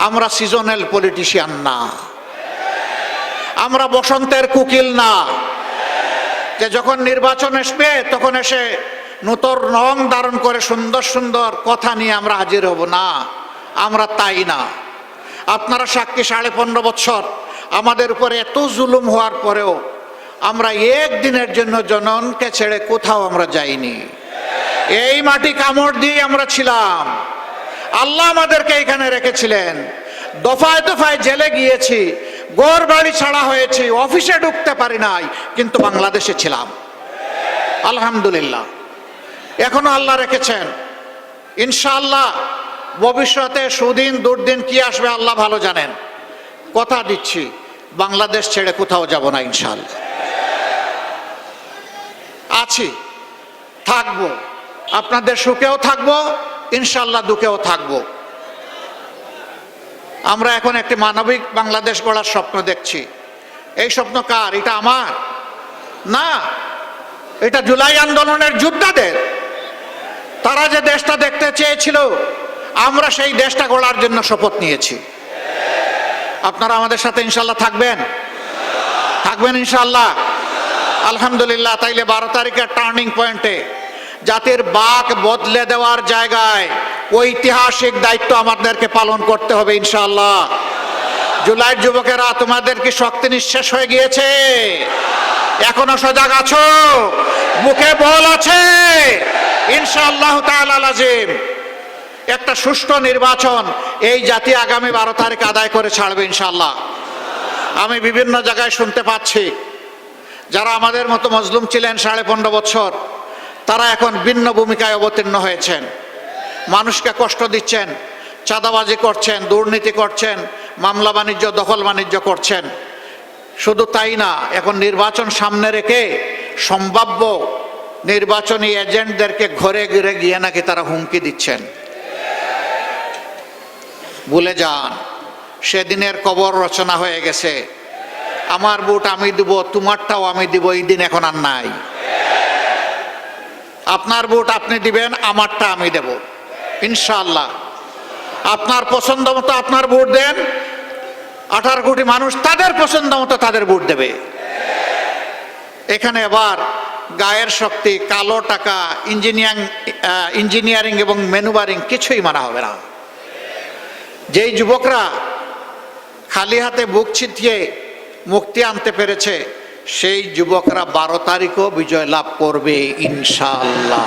আমরা seasonal politician না, আমরা বসন্তের কুকিল না, যে যখন নির্বাচন আসবে তখন এসে নূতন রং ধারণ করে সুন্দর সুন্দর কথা নিয়ে আমরা হাজির হব না, আমরা তাই না। আপনারা সাক্ষী 15.5 বছর আমাদের উপরে এত জুলুম হওয়ার পরেও আমরা একদিনের জন্য জনগণকে ছেড়ে কোথাও আমরা যাইনি। এই মাটি কামড় দিয়ে আমরা ছিলাম, আল্লাহ আমাদেরকে এখানে রেখেছিলেন। দফায় দফায় জেলে গিয়েছি, ঘর বাড়ি ছাড়া হয়েছি, অফিসে ঢুকতে পারি নাই, কিন্তু বাংলাদেশে ছিলাম আলহামদুলিল্লাহ। এখনো আল্লাহ রেখেছেন। ইনশাআল্লাহ ভবিষ্যতে সুদিন দুর্দিন কি আসবে আল্লাহ ভালো জানেন। কথা দিচ্ছি বাংলাদেশ ছেড়ে কোথাও যাব না ইনশাআল্লাহ। আছি, থাকবো, আপনাদের সুখেও থাকবো, ইনশাআল্লাহ দুঃখেও থাকবো। আমরা এখন একটি মানবিক বাংলাদেশ গড়ার স্বপ্ন দেখছি। এই স্বপ্ন কার? এটা আমার না, এটা জুলাই আন্দোলনের যোদ্ধাদের। তারা যে দেশটা দেখতে চেয়েছিল, আমরা সেই দেশটা গড়ার জন্য শপথ নিয়েছি। আপনারা আমাদের সাথে ইনশাআল্লাহ থাকবেন, থাকবেন ইনশাআল্লাহ। আলহামদুলিল্লাহ। তাইলে 12 তারিখের টার্নিং পয়েন্টে জাতির বাক বদলে দেওয়ার জায়গায় ঐতিহাসিক দায়িত্ব আমাদেরকে পালন করতে হবে ইনশাআল্লাহ। জুলাইয়ের যুবকেরা, তোমাদের কি শক্তি নিঃশেষ হয়ে গিয়েছে? এখনো সজাগ আছো? মুখে বল আছে? ইনশাআল্লাহ তাআলা লাজিম একটা সুষ্ঠু নির্বাচন এই জাতি আগামী 12 তারিখ আদায় করে ছাড়বে ইনশাআল্লাহ। আমি বিভিন্ন জায়গায় শুনতে পাচ্ছি যারা আমাদের মতো মজলুম ছিলেন 15.5 বছর, তারা এখন ভিন্ন ভূমিকায় অবতীর্ণ হয়েছেন, মানুষকে কষ্ট দিচ্ছেন, চাঁদাবাজি করছেন, দুর্নীতি করছেন, মামলা বাণিজ্য দখল বাণিজ্য করছেন। শুধু তাই না, এখন নির্বাচন সামনে রেখে সম্ভাব্য নির্বাচনী এজেন্টদেরকে ঘরে ঘরে গিয়ে নাকি তারা হুমকি দিচ্ছেন। ভুলে যান, সেদিনের কবর রচনা হয়ে গেছে। আমার ভোট আমি দিব, তোমারটাও আমি দিব, এই দিন এখন আর নাই। আপনার ভোট আপনি দিবেন, আমারটা আমি দেব ইনশাআল্লাহ। আপনার পছন্দ মতো আপনার ভোট দেন, 18 কোটি মানুষ তাদের পছন্দ মতো তাদের ভোট দেবে। এখানে আবার গায়ের শক্তি, কালো টাকা, ইঞ্জিনিয়ারিং এবং ম্যানুভারিং কিছুই মানা হবে না। যেই যুবকরা খালি হাতে বুক ছিটিয়ে মুক্তি আনতে পেরেছে, সেই যুবকরা 12 তারিখও বিজয় লাভ করবে ইনশাআল্লাহ।